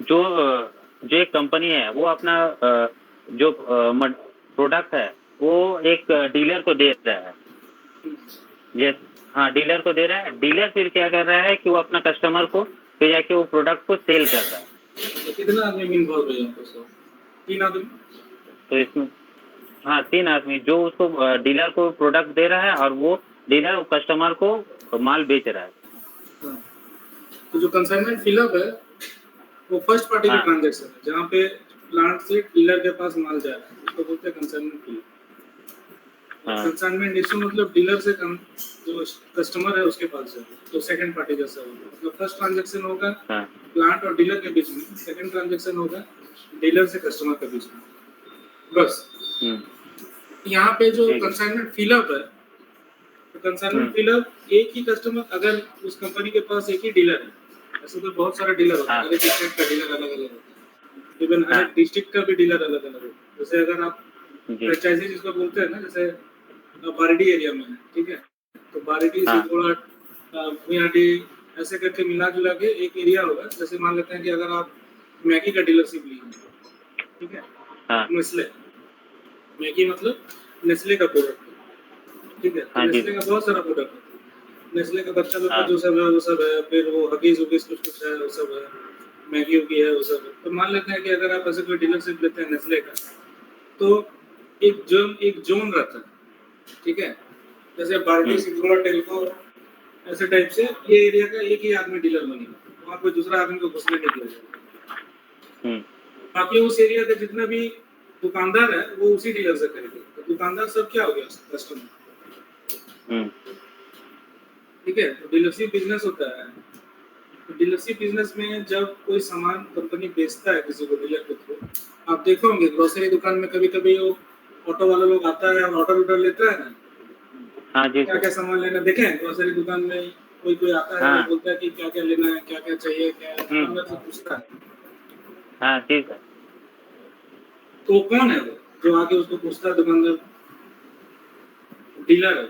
जो जो एक कंपनी है वो अपना जो प्रोडक्ट है वो एक डीलर को दे रहा है। ये हाँ, डीलर को दे रहा है। डीलर फिर क्या कर रहा है कि वो अपना कस्टमर को फिर जाके वो प्रोडक्ट को सेल कर रहा है। कितना आदमी इन्वॉल्व है यहाँ पे? 3 आदमी। तो इसमें हाँ 3 आदमी, जो उसको डीलर को प्रोडक्ट दे रहा है और वो डीलर कस्टमर को माल बेच रहा है। हाँ। तो जो कंसाइनमेंट फिलअप है वो फर्स्ट पार्टी का ट्रांजैक्शन है, जहाँ पे प्लांट से डीलर के पास माल जा रहा है, उसको बोलते हैं कंसाइनमेंट फिलअप। कंसाइनमेंट इशू मतलब डीलर से जो कस्टमर है उसके पास जाए, तो सेकंड पार्टी जैसा होगा। मतलब फर्स्ट ट्रांजैक्शन होगा प्लांट और डीलर के बीच में, सेकंड ट्रांजैक्शन होगा डीलर से कस्टमर के बीच में, बस। यहाँ पे जो कंसाइनमेंट फिलअप है, तो कंसाइनमेंट फिलअप एक ही कस्टमर, अगर उस कंपनी के पास एक ही डीलर है, ऐसे तो बहुत सारे डीलर होते हैं, हर एक स्टेट का डीलर अलग अलग होता है, इवन हर एक डिस्ट्रिक्ट का भी डीलर अलग अलग होता है। जैसे अगर आप फ्रेंचाइजी जिसको बोलते हैं ना, जैसे बारिडी एरिया में है, ठीक है, तो बारिडी से थोड़ा भुयाडी ऐसे करके मिला जुला के एक एरिया होगा। जैसे मान लेते हैं कि अगर आप मैगी का डीलरशिप लिए, ठीक है, नेस्ले, मैगी मतलब नेस्ले का प्रोडक्ट, ठीक है, नेस्ले का बहुत सारा प्रोडक्ट है, नेस्ले का बच्चा लोग का जो सब है वो सब है, फिर वो हगीज उगीज कुछ कुछ है वो सब है, मैगी उगी है वो सब है। तो मान लेते हैं कि अगर आप ऐसे कोई डीलरशिप लेते हैं नेस्ले का, तो एक जोन रहता है, ठीक है, जैसे बाल्टी सिंगुलर टेल्को ऐसे टाइप से ये एरिया का एक ही आदमी डीलर बनेगा, वहाँ कोई दूसरा आदमी को घुसने नहीं दिया जाएगा। बाकी उस एरिया के जितना भी दुकानदार है वो उसी डीलर से खरीदे, तो दुकानदार सब क्या हो गया, कस्टमर, ठीक है। तो डीलरशिप बिजनेस होता है। तो डीलरशिप बिजनेस में जब कोई सामान कंपनी बेचता है किसी को डीलर के थ्रू, आप देखो होंगे ग्रोसरी दुकान में कभी कभी वो ऑटो वाला लोग आता है और ऑर्डर लेता है ना, हाँ जी, क्या क्या सामान लेना, देखे ग्रोसरी दुकान में कोई आता है, बोलता है कि क्या क्या लेना है, क्या क्या चाहिए, क्या अंदर से पूछता है, हाँ ठीक है। तो कौन है वो जो आके उसको पूछता है? दुकानदार, डीलर है,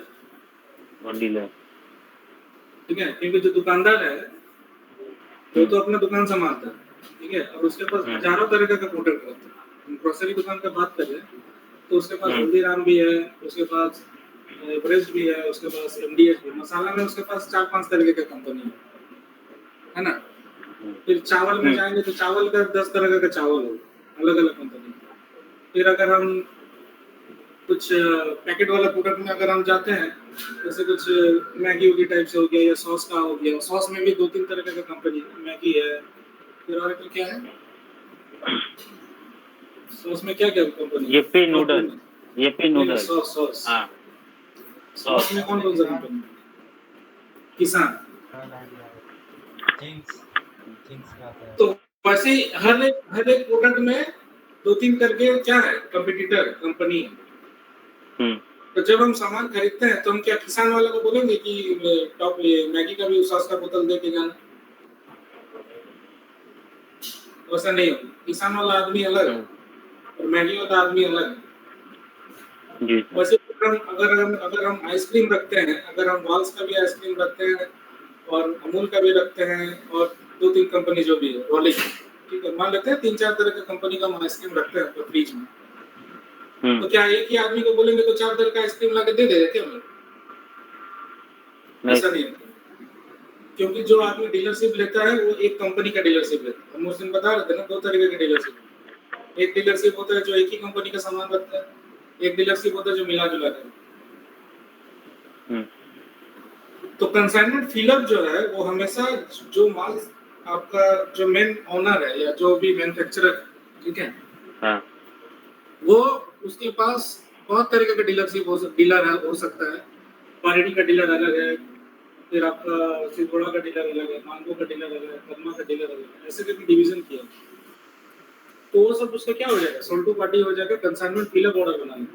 वो डीलर, ठीक है, क्योंकि जो दुकानदार है वो तो अपना दुकान संभालता है, ठीक है, और उसके पास हजारों तरह का प्रोडक्ट रहता है। ग्रोसरी दुकान का बात करें तो उसके पास हल्दीराम भी है, उसके पास एवरेस्ट भी है, उसके पास एमडीएच भी, मसाला में उसके पास 4-5 तरह का कंपनी है ना। फिर चावल में जाएंगे तो चावल का 10 तरह का चावल है, अलग अलग कंपनी। फिर अगर हम कुछ पैकेट वाला प्रोडक्ट में अगर हम जाते हैं, जैसे कुछ मैगी की टाइप से हो गया या सॉस का हो गया, सॉस में भी 2-3 तरह का कंपनी है, मैगी है, फिर और एक क्या है, सॉस में क्या क्या कंपनी, येपी नूडल, सॉस, हाँ, सॉस में कौन कौन सा कंपनी, किसान, तो वैसे हर एक प्रोडक्ट में 2-3 करके क्या है, कंपटीटर कंपनी है। तो जब हम सामान खरीदते हैं तो हम क्या किसान वाले को बोलेंगे कि टॉप ये मैगी का भी सॉस का बोतल दे के जाना? वैसा नहीं होगा, किसान वाला आदमी अलग है और मैगी वाला आदमी अलग है जी। वैसे अगर हम आइसक्रीम रखते हैं, अगर हम वाल्स का भी आइसक्रीम रखते हैं और अमूल का भी रखते हैं और 2-3 कंपनी जो भी है रॉली, ठीक है, मान लेते हैं 3-4 तरह की कंपनी का हम आइसक्रीम रखते हैं तो फ्रिज में, तो क्या एक ही आदमी को बोलेंगे तो 4 तरह का आइसक्रीम ला के दे देगा क्या? ऐसा नहीं है, क्योंकि जो आदमी डीलरशिप लेता है वो एक कंपनी का डीलरशिप लेता है। हम उस दिन बता रहे थे ना 2 तरीके के डीलरशिप, एक डीलरशिप होता है जो एक ही कंपनी का सामान रखता है, एक डीलरशिप होता है जो मिला जुला कर। तो कंसाइनमेंट फिलअप जो है वो हमेशा जो माल आपका जो मेन ओनर है या जो भी मैन्युफैक्चरर, ठीक है, हाँ, वो उसके पास बहुत तरीके का डीलरशिप डीलर हो सकता है। क्वालिटी का डीलर अलग है, फिर आपका सिंघोड़ा का डीलर अलग है, मांगो का डीलर अलग है, कदमा का डीलर अलग है, ऐसे करके डिवीजन किया। तो वो सब उसका क्या हो जाएगा, सोल्टू पार्टी हो जाएगा कंसाइनमेंट फिलअप ऑर्डर बनाने,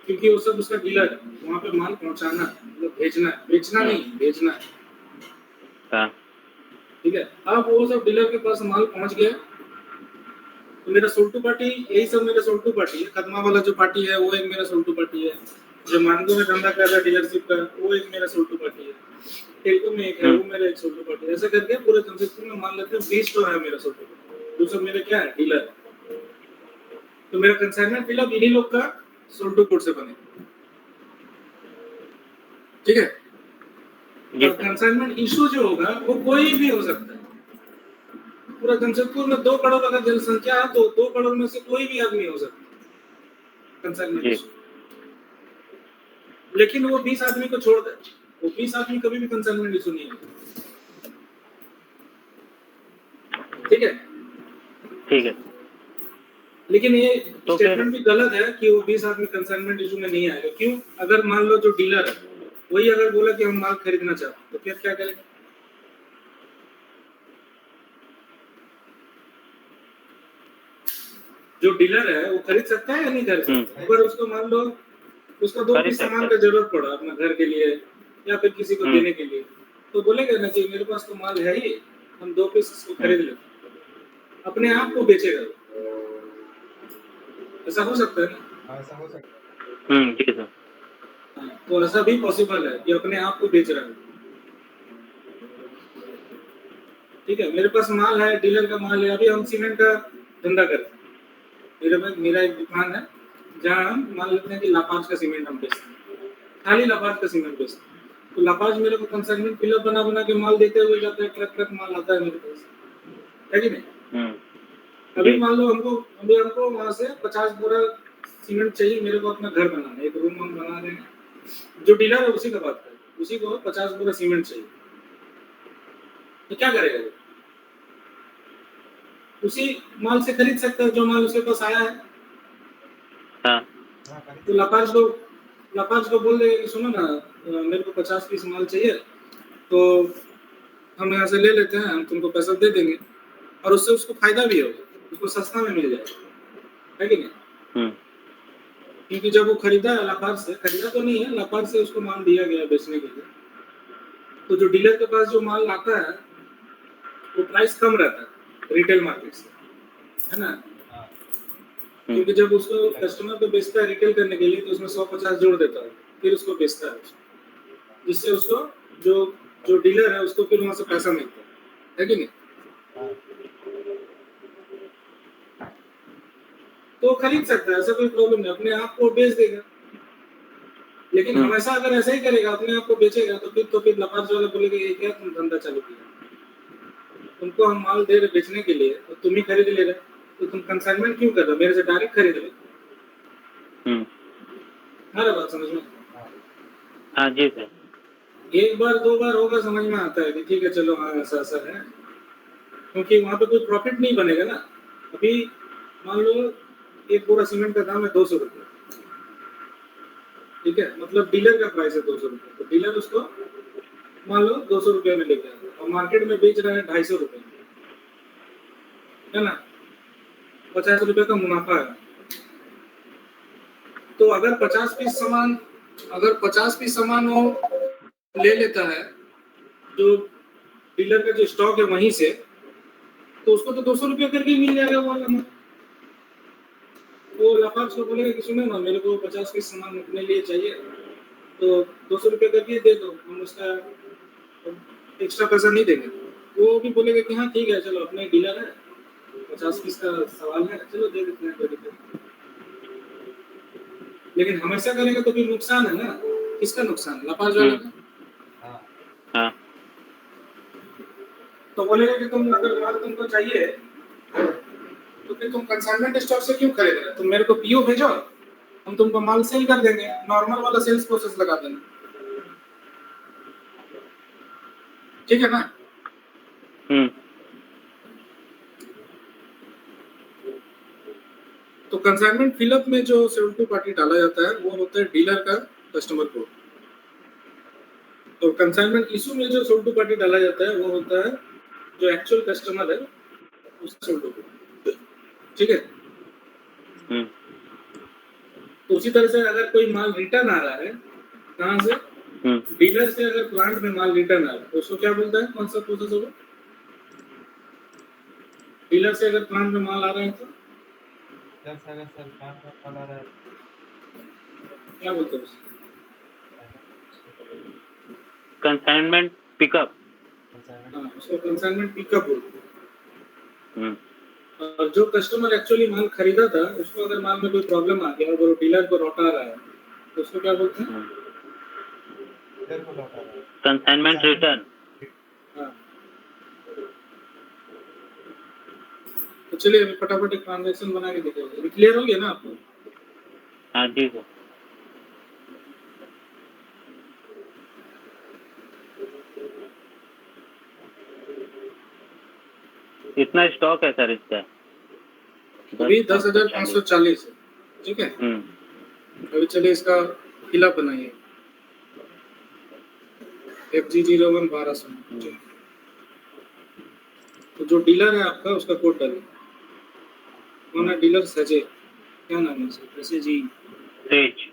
क्योंकि वो सब उसका डीलर है, वहाँ पे माल पहुँचाना मतलब बेचना नहीं, भेजना है, ठीक है। अब वो सब डीलर के पास माल पहुँच गया तो मेरा सोल्टू पार्टी, यही सब मेरा सोल्टू पार्टी है। कदमा वाला जो पार्टी है वो एक मेरा सोल्टू पार्टी है, जो मानगो में धंधा कर रहा है डीलरशिप का, वो एक मेरा सोल्ड टू पार्टी है, टेल्को में एक है, वो मेरा एक सोल्ड टू पार्टी है। ऐसा करके पूरे जमशेदपुर में मान लेते हैं 20 स्टोर है मेरा सोल्ड टू पार्टी, जो सब मेरे क्या है डीलर। तो मेरा कंसाइनमेंट फिलअप इन्हीं लोग का सोल्ड टू कोड से बनेगा, ठीक है। जी और सर। कंसाइनमेंट इशू जो होगा वो कोई भी हो सकता है। पूरा जमशेदपुर में 2 करोड़ अगर जनसंख्या है तो 2 करोड़ में से कोई भी आदमी हो सकता है कंसाइनमेंट जी इशू। लेकिन वो 20 आदमी को छोड़ दे, वो 20 आदमी कभी भी कंसाइनमेंट इशू नहीं है, ठीक है। ठीक है। लेकिन ये तो स्टेटमेंट भी गलत है कि वो 20 आदमी कंसाइनमेंट इशू में नहीं आएगा। क्यों? अगर मान लो जो डीलर है वही अगर बोला कि हम माल खरीदना चाहते हैं तो फिर क्या करेगा? जो डीलर है वो खरीद सकता है या नहीं खरीद सकता? अगर उसको मान लो उसका 2 खरीद पीस सामान सकता का है। जरूरत पड़ा अपना घर के लिए या फिर किसी को देने के लिए, तो बोलेगा ना कि मेरे पास तो माल है ही, हम 2 पीस इसको खरीद लेते हैं। अपने आप को बेचेगा, ऐसा हो सकता है ना? ऐसा हो सकता है। जी सर। तो ऐसा भी पॉसिबल है कि अपने आप को बेच रहा है, ठीक है। मेरे पास माल है, डीलर का माल है। अभी हम सीमेंट का धंधा करते हैं, मेरा एक दुकान है जहाँ हम मान लेते हैं कि लापाज का सीमेंट हम बेचते हैं, खाली लापाज का सीमेंट बेचते हैं। तो लापाज मेरे को कंसाइनमेंट फिलअप बना बना के माल देते हुए जाता है, ट्रक ट्रक माल आता है मेरे पास, है कि नहीं? अभी मान लो हमको वहाँ से 50 बोरा सीमेंट चाहिए, मेरे को अपना घर बनाना है, एक रूम हम बना रहे हैं। जो डीलर है उसी का बात करें, उसी को 50 बोरा सीमेंट चाहिए, तो क्या करेगा वो? उसी माल से खरीद सकता है जो माल उसके पास आया है। हाँ। तो लापाज को बोल देगा कि सुनो ना, मेरे को 50 पीस माल चाहिए, तो हम यहाँ से ले लेते हैं, हम तुमको पैसा दे देंगे, और उससे उसको फायदा भी होगा, उसको सस्ता में मिल जाएगा, है कि नहीं? क्योंकि जब वो खरीदा है लापाज से, खरीदा तो नहीं है, लापाज से उसको माल दिया गया बेचने के लिए, तो जो डीलर के पास जो माल आता है वो प्राइस कम रहता है रिटेल मार्केट से, है ना? क्योंकि जब उसको कस्टमर को बेचता है रिटेल करने के लिए तो उसमें 150 जोड़ देता है, फिर उसको बेचता है, जिससे उसको जो जो डीलर है उसको फिर वहां से पैसा मिलता है कि नहीं? तो खरीद सकता है, ऐसा कोई प्रॉब्लम नहीं, अपने आप को बेच देगा। लेकिन हमेशा अगर ऐसा ही करेगा, अपने आप को बेचेगा, तो फिर लापाज वाला बोलेगा ये क्या तुम धंधा चालू किया, तुमको हम माल दे रहे बेचने के लिए तो तुम ही खरीद ले रहे, तो तुम कंसाइनमेंट क्यों कर रहे हो, मेरे से डायरेक्ट खरीद ले। हर बात समझ में? हाँ जी सर। एक बार 2 बार होगा समझ में आता है कि ठीक है चलो हाँ ऐसा ऐसा है, क्योंकि वहाँ पे कोई प्रॉफिट नहीं बनेगा ना। अभी मान लो एक बोरा सीमेंट का दाम है 200 रुपये, ठीक है, मतलब डीलर का प्राइस है 200 रुपये, तो डीलर उसको मान लो 200 रुपये में लेके आता है और मार्केट में बेच रहा है 250 रुपये, है ना? 50 रुपये का मुनाफा है। तो अगर 50 पीस सामान वो ले लेता है, जो डीलर का जो स्टॉक है वहीं से, तो उसको तो 200 रुपये करके मिल जाएगा वो वाला माल। वो लापाज को बोलेगा कि सुनो ना, मेरे को 50 पीस सामान अपने लिए चाहिए, तो 200 रुपये करके दे दो, हम उसका एक्स्ट्रा पैसा नहीं देंगे। वो भी बोलेगा कि हाँ ठीक है चलो, अपने डीलर है, 50 पीस का सवाल है, चलो दे देते हैं, कोई दिक्कत नहीं। लेकिन हमेशा करेंगे तो फिर नुकसान है ना। किसका नुकसान? लापाज वाले का। हाँ। तो बोलेगा कि तुम अगर माल तुमको चाहिए तो फिर तुम कंसाइनमेंट स्टोर से क्यों खरीद रहे हो? तुम मेरे को पीओ भेजो, हम तुमको माल सेल कर देंगे, नॉर्मल वाला सेल्स प्रोसेस लगा देना, ठीक है ना? तो कंसाइनमेंट फिलअप में जो शेड्यूल टू पार्टी डाला जाता है वो होता है डीलर का कस्टमर कोड, और कंसाइनमेंट इशू में जो शेड्यूल टू पार्टी डाला जाता है वो होता है जो एक्चुअल कस्टमर है उसका शेड्यूल टू कोड, ठीक है। तो उसी तरह से अगर कोई माल रिटर्न आ रहा है, कहाँ से? डीलर से अगर प्लांट में माल रिटर्न आ रहा है तो उसको क्या बोलता है, कौन सा प्रोसेस होगा? डीलर से अगर प्लांट में माल आ रहा है तो क्या बोलते हैं? Consignment pickup. हाँ, उसको कंसाइनमेंट पिकअप बोलते हैं। हम्म, और जो कस्टमर एक्चुअली माल खरीदा था, उसको अगर माल में कोई प्रॉब्लम आ गया और वो डीलर को लौटा रहा है, तो उसको क्या बोलते हैं? Consignment return. हाँ। तो चलिए अभी फटाफट एक ट्रांजैक्शन बना के दिखाइए। क्लियर हो गया ना आपको? हाँ जी सर। इतना स्टॉक है सर इसका? अभी 10,540 है, ठीक है। अभी चलिए इसका फिलअप बनाइए। FG01 1200। तो जो डीलर है आपका, उसका कोड डालिए। कौन है डीलर? सजे। क्या नाम है इसका? ऐसे जी तेज।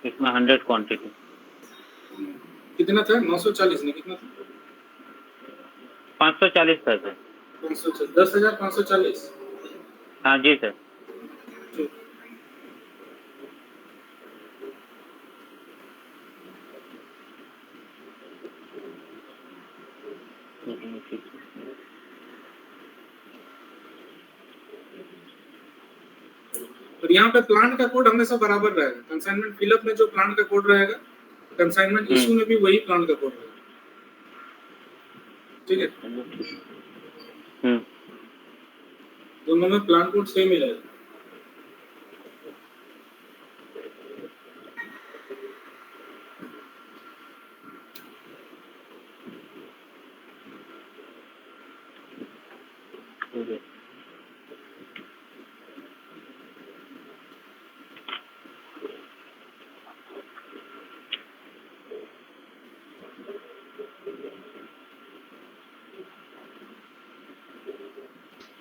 इसमें 100 क्वांटिटी। कितना था? 940 ने कितना था? 540 था सर। 540, 10,540। हाँ जी सर। ठीक। और यहाँ पे प्लांट का कोड हमेशा बराबर रहेगा। कंसाइनमेंट फिलअप में जो प्लांट का कोड रहेगा, कंसाइनमेंट इशू में भी वही प्लांट का कोड रहेगा, ठीक है। दोनों में प्लांट कोड सेम ही रहेगा।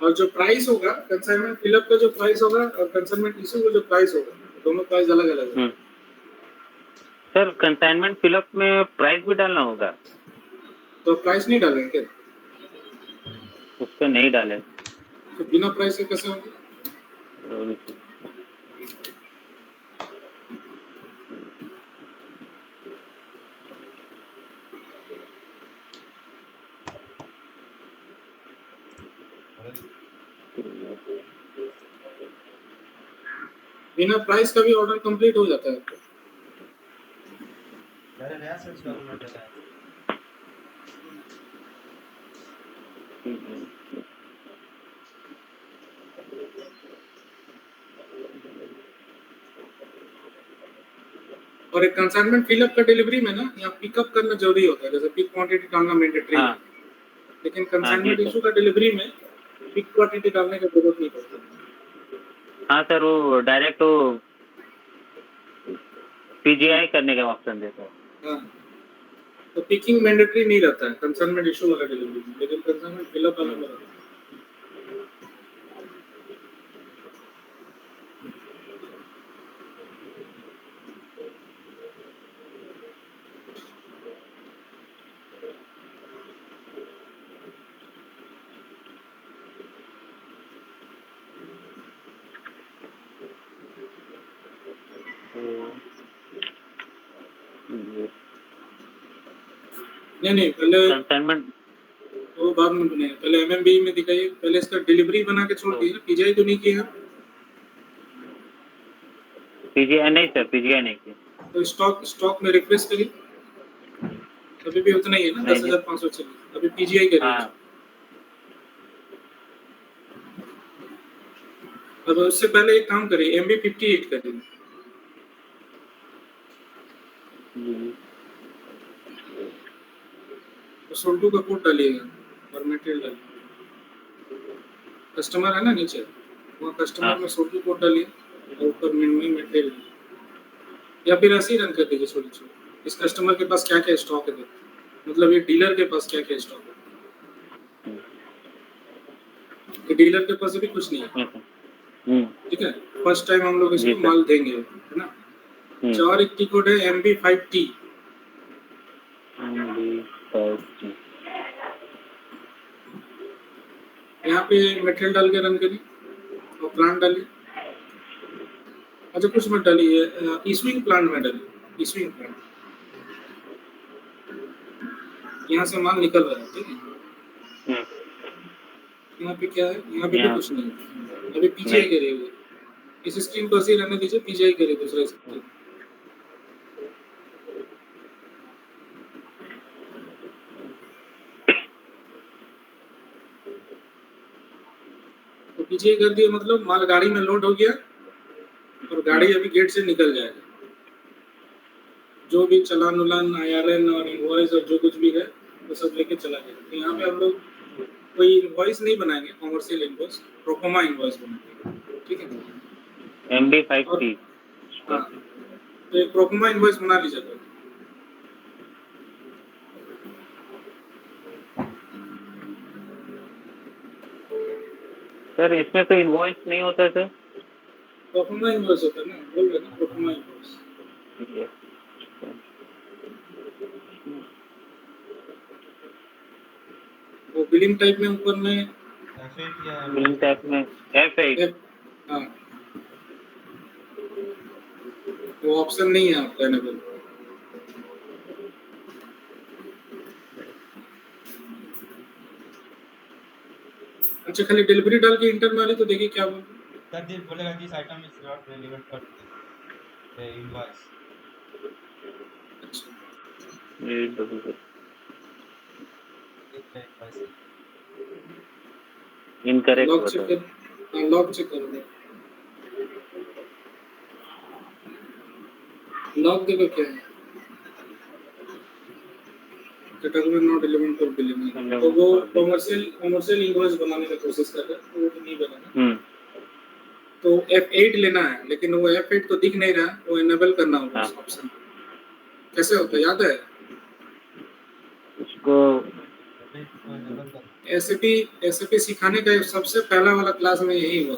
और जो प्राइस होगा, कंसाइनमेंट फिलअप का जो प्राइस होगा और कंसाइनमेंट इशू का जो प्राइस होगा, दोनों प्राइस अलग अलग है। सर कंसाइनमेंट फिलअप में प्राइस भी डालना होगा? तो प्राइस नहीं डालेंगे क्या? उसको नहीं डाले तो बिना प्राइस के कैसे होंगे? बिना प्राइस का भी ऑर्डर कंप्लीट हो जाता है आपका। और एक कंसाइनमेंट फिलअप का डिलीवरी में ना, यहाँ पिकअप करना जरूरी होता है, जैसे पिक क्वांटिटी डालना मैंडेटरी है। लेकिन कंसाइनमेंट इशू का डिलीवरी में पिक क्वांटिटी डालने की जरूरत नहीं पड़ती। हाँ सर, वो डायरेक्ट वो पीजीआई करने का ऑप्शन देता है। हाँ, तो पिकिंग मैंडेटरी नहीं रहता है कंसाइनमेंट इशू वाला डिलीवरी में, लेकिन कंसाइनमेंट फिलअप वाला में रहता है। नहीं पहले कंसाइनमेंट वो बाद में बनेगा। पहले एमएमबी में दिखाइए, पहले इसका डिलीवरी बना के छोड़ दिए। पीजीआई तो नहीं किया? पीजीआई नहीं सर, पीजीआई नहीं किया। तो स्टॉक में रिफ्रेश करिए, अभी भी उतना ही है ना, 10,540। अभी पीजीआई करिए। अब उससे पहले एक काम करिए, MB58 करिए। तो सोल्टू का कोड डालिएगा और मटेरियल डालिए। कस्टमर है ना नीचे, वहाँ कस्टमर में सोल्टू कोड डालिए और ऊपर में मटेरियल, या फिर ऐसे ही रन कर दीजिए छोटी छोटी। इस कस्टमर के पास क्या क्या स्टॉक है, मतलब ये डीलर के पास क्या क्या स्टॉक है। ये डीलर के पास अभी कुछ नहीं है, ठीक है। फर्स्ट टाइम हम लोग इसको माल देंगे, है ना। 4 इक्टी कोड है MB5T। यहाँ पे मटेरियल डाल के रन करिए और प्लांट डालिए। अच्छा कुछ मत डालिए, स्विंग प्लांट में डालिए। इश्यूइंग प्लांट, यहाँ से माल निकल रहा है, ठीक है। हम्म, यहाँ पे क्या है, यहाँ पे भी यहाँ कुछ नहीं है, अभी पीछे ही नहीं। गिरे हुए, इस स्क्रीन को ऐसे ही रहने दीजिए, पीछे ही गिरे दूसरे स्क्रीन। तो पीछे ही कर दिया, मतलब माल गाड़ी में लोड हो गया और गाड़ी अभी गेट से निकल जाएगा। जो भी चलान उलान IRN और इनवॉइस और जो कुछ भी है वो सब लेके चला जाएगा। तो यहाँ पे हम लोग कोई इनवॉइस नहीं बनाएंगे, कॉमर्शियल इनवॉइस, प्रोफोमा इनवॉइस बनाएंगे, ठीक है। MD5T। हाँ, तो एक प्रोफोमा इनवॉइस बना लीजिएगा। सर इसमें तो इनवॉइस नहीं होता सर। प्रोफोमा इनवॉइस होता है ना, बोल रहे ना, प्रोफोमा इनवॉइस। ये वो बिलिंग टाइप में ऊपर में F8 या बिलिंग टाइप में F8। हाँ, वो ऑप्शन नहीं है आपका एनेबल। अच्छा, खाली डिलीवरी डाल के इंटर मारे तो देखिए क्या बोल। सर दिस बोलेगा this item is not relevant for the invoice. ये डबल इनकरेक्ट लॉक होता चेक है। कर, हाँ लॉक चेक करो, लॉक देखो क्या है, category not relevant for billing. तो वो कमर्शियल इनवॉइस बनाने की कोशिश कर रहा है, वो नहीं बना। तो F8 लेना है, लेकिन वो F8 तो दिख नहीं रहा, वो इनेबल करना होगा हाँ। उस ऑप्शन। कैसे होता है याद है? उसको SAP सिखाने का सबसे पहला वाला क्लास में यही हुआ,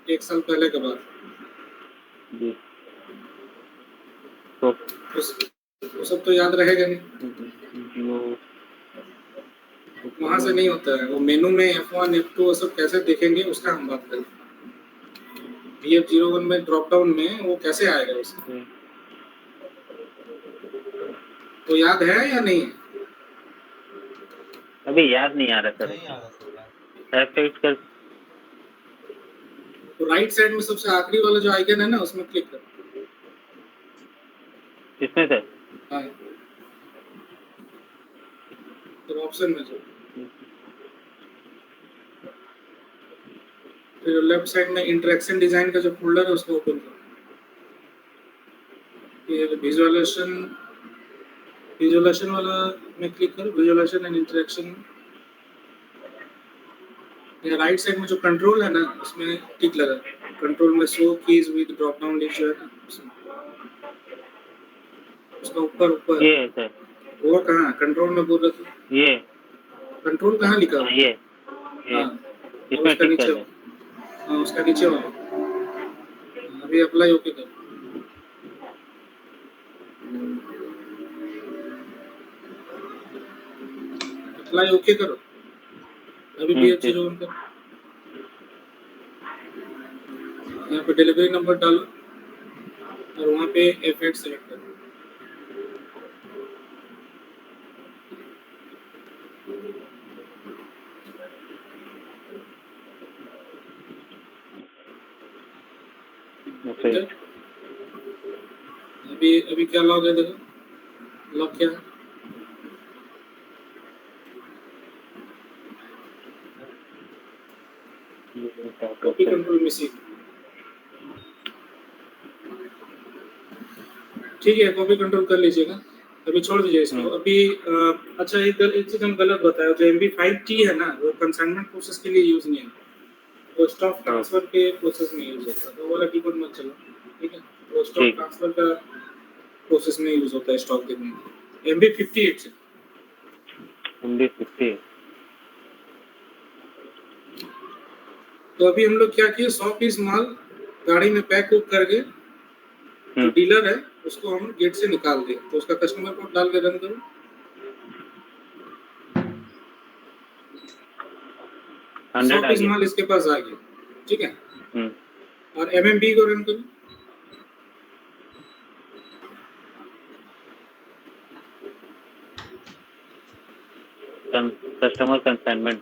1 साल पहले के बाद। जी तो वो सब तो याद रहेगा नहीं, वहां से नहीं होता है। वो मेनू में F1 F2 वो सब कैसे देखेंगे उसका हम बात करें। BF01 में ड्रॉप डाउन में वो कैसे आएगा उसका, तो याद है या नहीं? अभी याद नहीं आ रहा सर। नहीं आ रहा सर। F8 कर। तो राइट साइड में सबसे आखिरी वाला जो आइकन है ना, उसमें क्लिक कर। इसमें सर हाँ, तो ऑप्शन में जाओ, फिर लेफ्ट साइड में इंटरेक्शन डिजाइन का जो फोल्डर है उसको ओपन करो। ये विजुअलाइजेशन वाला में क्लिक करो, विजुअलाइजेशन एंड इंटरेक्शन। ये राइट साइड में जो कंट्रोल है ना, उसमें टिक लगा, कंट्रोल में show keys with drop down list जो है ना, उसका ऊपर ये है सर। वो कहाँ कंट्रोल में बोल रहे थे, ये कंट्रोल कहाँ लिखा हुआ? ये हाँ, इसमें उसका टिक कर नीचे, दे। हाँ उसका नीचे वाला। अभी अप्लाई ओके करो, अप्लाई ओके करो। अभी भी अच्छे जो उनका यहाँ पे डिलीवरी नंबर डालो और वहाँ पे F8 सेलेक्ट करो। अभी क्या लॉग है देखो, लॉग क्या है? Copy control missing. ठीक है, कॉपी कंट्रोल कर लीजिएगा, अभी छोड़ दीजिए इसको अभी। अच्छा, एक चीज हम गलत बताया, जो MB5T है ना, वो कंसाइनमेंट प्रोसेस के लिए यूज नहीं है, वो स्टॉक ट्रांसफर के प्रोसेस में यूज होता है। तो वो वाला कीबोर्ड मत चलो, ठीक है। वो स्टॉक ट्रांसफर का प्रोसेस में यूज होता है स्टॉक देखने में। MB58 से MB50। तो अभी हम लोग क्या किए, 100 पीस माल गाड़ी में पैक उक करके जो डीलर है उसको हम गेट से निकाल दें। तो उसका कस्टमर कोड डाल के रन करो, 100 पीस माल इसके पास आ गया, ठीक है। और MMB को रन करो, कस्टमर कंसाइनमेंट।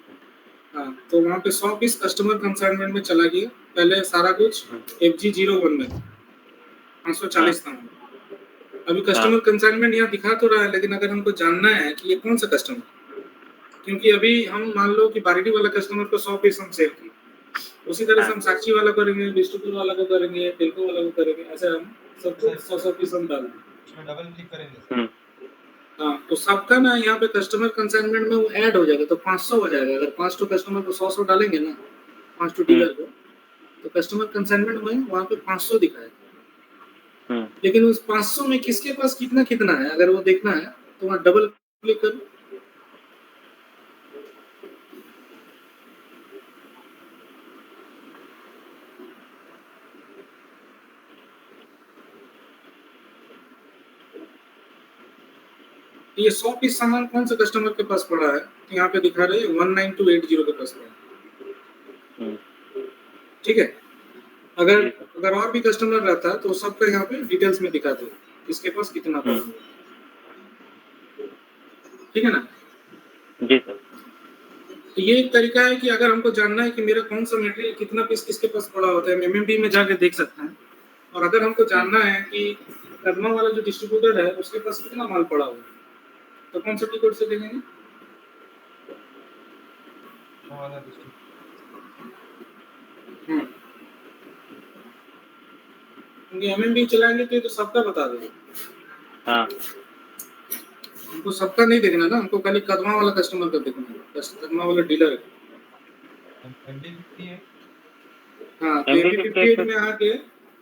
हाँ, तो वहाँ पे 100 पीस कस्टमर कंसाइनमेंट में चला गया। पहले सारा कुछ FG01 में 540 था। अभी कस्टमर कंसाइनमेंट यहाँ दिखा तो रहा है, लेकिन अगर हमको जानना है कि ये कौन सा कस्टमर, क्योंकि अभी हम मान लो कि बारिडी वाला कस्टमर को 100 पीस हम सेव किए, उसी तरह से हम साक्षी वाला करेंगे, बिष्टुपुर वाला को करेंगे, टेल्को वाला को करेंगे, ऐसे हम सबको 100 पीस हम डाल देंगे। इसमें डबल क्लिक करेंगे। हाँ, तो सबका ना यहाँ पे कस्टमर कंसाइनमेंट में वो ऐड हो जाएगा, तो 500 हो जाएगा। अगर 5 कस्टमर को 100 डालेंगे ना, 5 डीलर को, तो कस्टमर कंसाइनमेंट में वहाँ पे 500 दिखाएगा। लेकिन उस 500 में किसके पास कितना कितना है, अगर वो देखना है तो वहाँ डबल क्लिक करो। ये 100 पीस सामान कौन सा कस्टमर के पास पड़ा है, यहाँ पे दिखा रहे हैं 19280 के पास पड़ा है। ठीक है, अगर और भी कस्टमर रहता तो सबका यहाँ पे डिटेल्स में दिखा दो किसके पास कितना पड़ा है। ठीक है ना जी सर। तो ये एक तरीका है कि अगर हमको जानना है कि मेरा कौन सा मटेरियल कितना पीस किसके पास पड़ा होता है, MMD में जाके देख सकते हैं। और अगर हमको जानना है कि कदमा वाला जो डिस्ट्रीब्यूटर है उसके पास कितना माल पड़ा हुआ है, तो कौन सा टिकट से देखेंगे? MMD चलाएंगे तो ये तो सबका बता देगा। हाँ, हमको सबका नहीं देखना ना, हमको खाली कदमा वाला कस्टमर का देखना है, कदमा वाला डीलर है। MD50 है। हाँ, तो MD58 में आके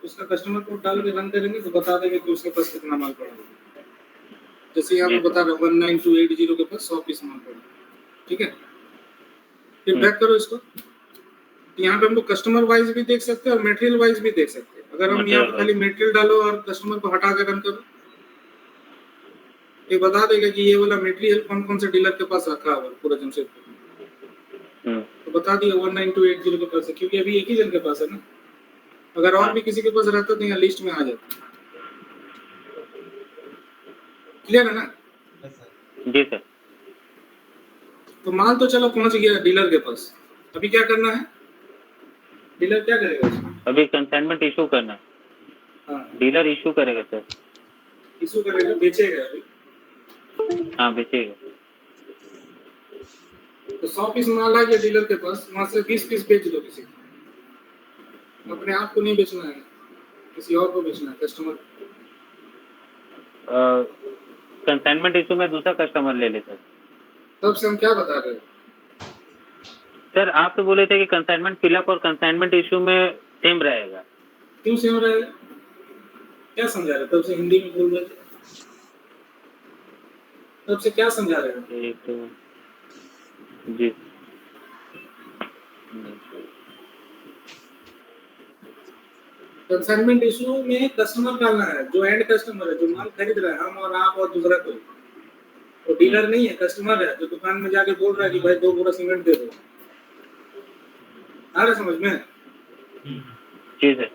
उसका कस्टमर कोड डाल के रन करेंगे तो बता देंगे कि उसके पास कितना माल पड़ा है। जैसे यहाँ पे बता रहा है 19280 के पास 100 पीस माल पड़ा है। ठीक है, फिर बैक करो इसको। यहाँ पे हमको कस्टमर वाइज भी देख सकते हैं और मटेरियल वाइज भी देख सकते हैं। अगर हम यहाँ पे खाली मटेरियल डालो और कस्टमर को हटा के रन करो, ये बता देगा कि ये वाला मटेरियल कौन कौन से डीलर के पास रखा हुआ है पूरा जमशेदपुर। तो बता दिया 19280 के पास है, क्योंकि अभी एक ही जन के पास है ना। अगर और भी किसी के पास रहता तो यहाँ लिस्ट में आ जाता। क्लियर है ना? जी सर। तो माल तो चलो पहुंच गया डीलर के पास, अभी क्या करना है? डीलर क्या करेगा उसमें? अभी कंसाइनमेंट इशू करना है। हाँ, डीलर इशू करेगा सर। इशू करेगा, बेचेगा अभी। हाँ, बेचेगा। तो 100 पीस माल आ गया डीलर के पास, वहां से 20 पीस बेच दो किसी को। अपने आप को नहीं बेचना है, किसी और को बेचना है, कस्टमर। कंसाइनमेंट इशू में दूसरा कस्टमर ले ले सर। तब से हम क्या बता रहे हैं? सर आप तो बोले थे कि कंसाइनमेंट फिलअप और कंसाइनमेंट इशू में सेम रहेगा। क्यों सेम रहेगा? क्या समझा रहे? तब से हिंदी में बोल रहे थे, तब से क्या समझा रहे हैं? एक जी कंसाइनमेंट इशू में कस्टमर डालना है, जो एंड कस्टमर है, जो माल खरीद रहा है, हम और आप और दूसरा कोई। वो डीलर नहीं है, कस्टमर है, जो दुकान में जाके बोल रहा है कि भाई 2 बोरा सीमेंट दे दो। आ रहा समझ में? जी सर।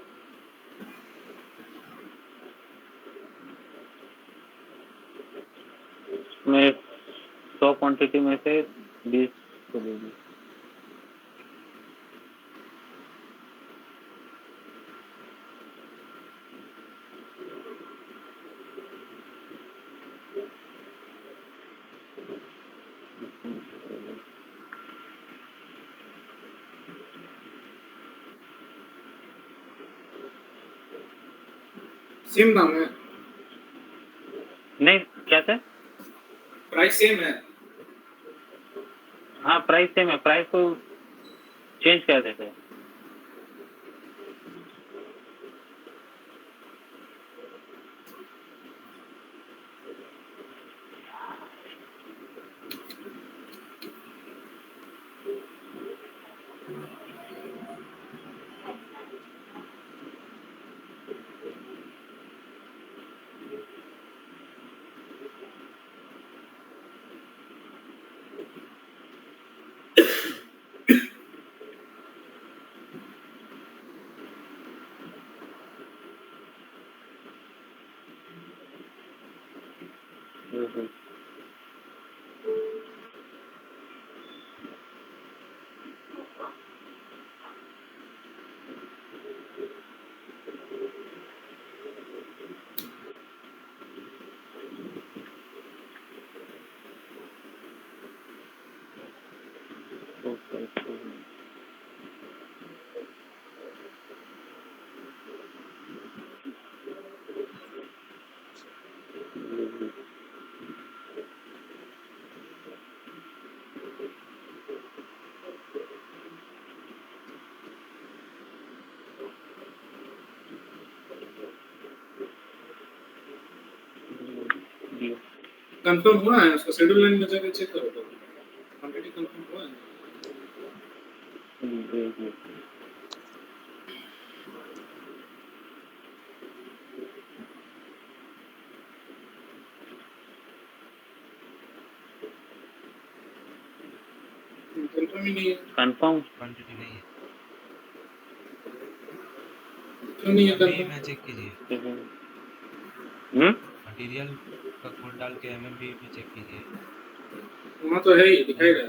मैं 100 क्वांटिटी में से 20 को देगी। सेम दाम है? नहीं, क्या सर? प्राइस सेम है? हाँ, प्राइस सेम है। प्राइस को चेंज कर देते हैं। कंफर्म हुआ है उसका शेड्यूल लाइन में जाकर चेक करो तो क्वांटिटी कंफर्म हुआ है। कंफर्म ही नहीं है। कंफर्म क्वांटिटी नहीं है। क्यों नहीं है अभी कंफर्म? में चेक कीजिए, मटेरियल का कोड डाल के एमएमपी में चेक कीजिए। वहाँ तो है ही दिखाई रहा है।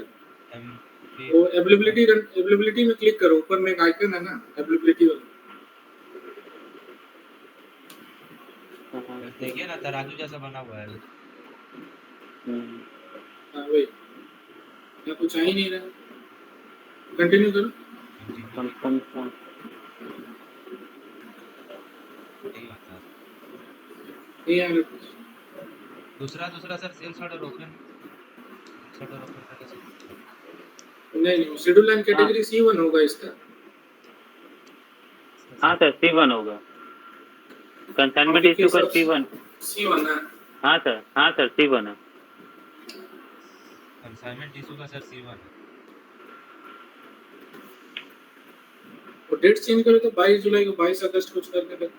एमपी वो अवेलेबिलिटी में क्लिक करो, ऊपर में एक आइकन है ना अवेलेबिलिटी वाला, देखिए ना तराजू जैसा बना हुआ है। हाँ वही, यहाँ कुछ आ ही नहीं रहा। कंटिन्यू करो। कंफर्म नहीं आता। नहीं आ रहा कुछ। दूसरा सर सेल्स ऑर्डर ओपन करके सब नहीं शेड्यूल लाइन कैटेगरी C1 होगा इसका। हाँ सर C1 होगा, कंसाइनमेंट इशू का C1 है। हाँ सर C1 है। कंसाइनमेंट इशू का सर C1 है। वो डेट चेंज करो तो 22 जुलाई को 22 अगस्त कुछ करके दे।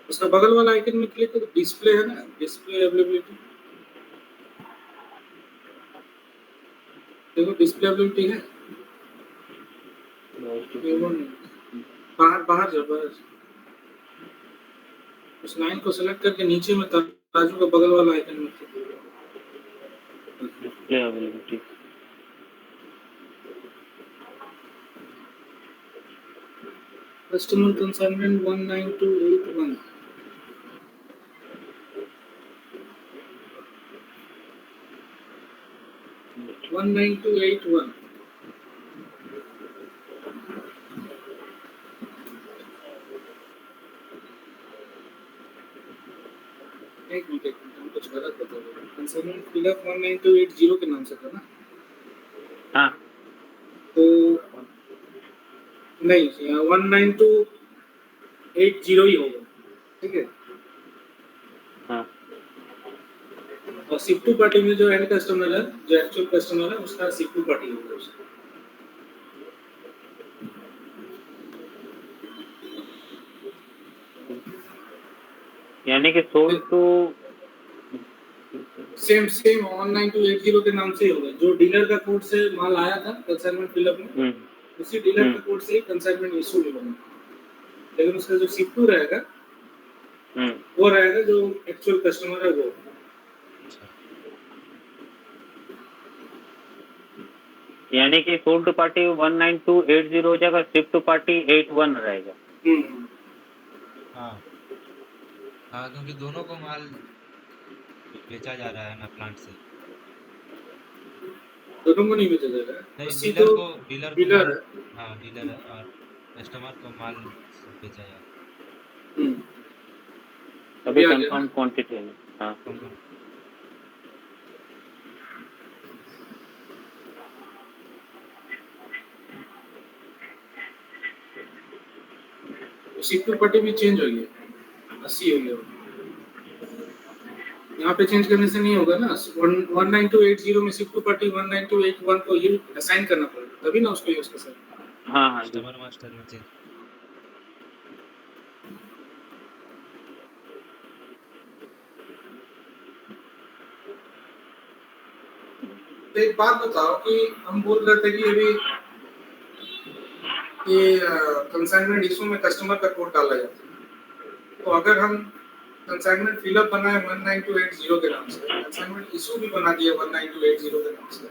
उसका बगल वाला आइकन में क्लिक करो, डिस्प्ले है ना, डिस्प्ले अवेलेबिलिटी, देखो डिस्प्ले अवेलेबिलिटी है। बाहर जाओ, बाहर उस लाइन को सेलेक्ट करके नीचे में तराजू का बगल वाला आइकन में क्लिक करो। डिस्प्ले अवेलेबिलिटी कस्टमर कंसाइनमेंट 19281 19281 एक मिनट हम कुछ गलत बता रहे हैं। कंसाइनमेंट फिलअप 19280 के नाम से था ना? हाँ तो नहीं 19280 ही होगा, ठीक है। हाँ और शिफ्ट टू पार्टी में जो एंड कस्टमर है, जो एक्चुअल कस्टमर है, उसका शिफ्ट टू पार्टी होगा उसका। यानी कि सोल्ड टू सेम 19280 के नाम से ही होगा। जो डीलर का कोड से माल आया था कंसाइनमेंट फिलअप में, उसी डीलर का कोड से ही कंसाइनमेंट इशू भी बना, लेकिन उसका जो शिफ्ट टू रहेगा वो रहेगा जो एक्चुअल कस्टमर है वो। यानी कि सोल्ड टू पार्टी 19280 हो जाएगा, शिफ्ट टू पार्टी 81 रहेगा। हाँ क्योंकि दोनों को माल बेचा जा रहा है ना प्लांट से। दोनों को नहीं बेचा जा रहा है, नहीं डीलर को माल, हाँ डीलर और कस्टमर को माल बेचा जा रहा है। अभी कंफर्म क्वांटिटी है। हाँ शिफ्ट टू पार्टी भी चेंज हो गया, 80 हो गया। यहाँ पे चेंज करने से नहीं होगा ना, 19280 में शिफ्ट टू पार्टी 19281 को ये असाइन करना पड़ेगा, तभी ना उसको यूज कर सकते। हाँ कस्टमर मास्टर में चेंज। तो एक बात बताओ कि हम बोल रहे थे कि अभी ये कंसाइनमेंट इशू में कस्टमर का कोड डाला जाता है, तो अगर हम कंसाइनमेंट फिलअप बनाए 19280 के नाम से, कंसाइनमेंट इशू भी बना दिया 19280 के नाम से,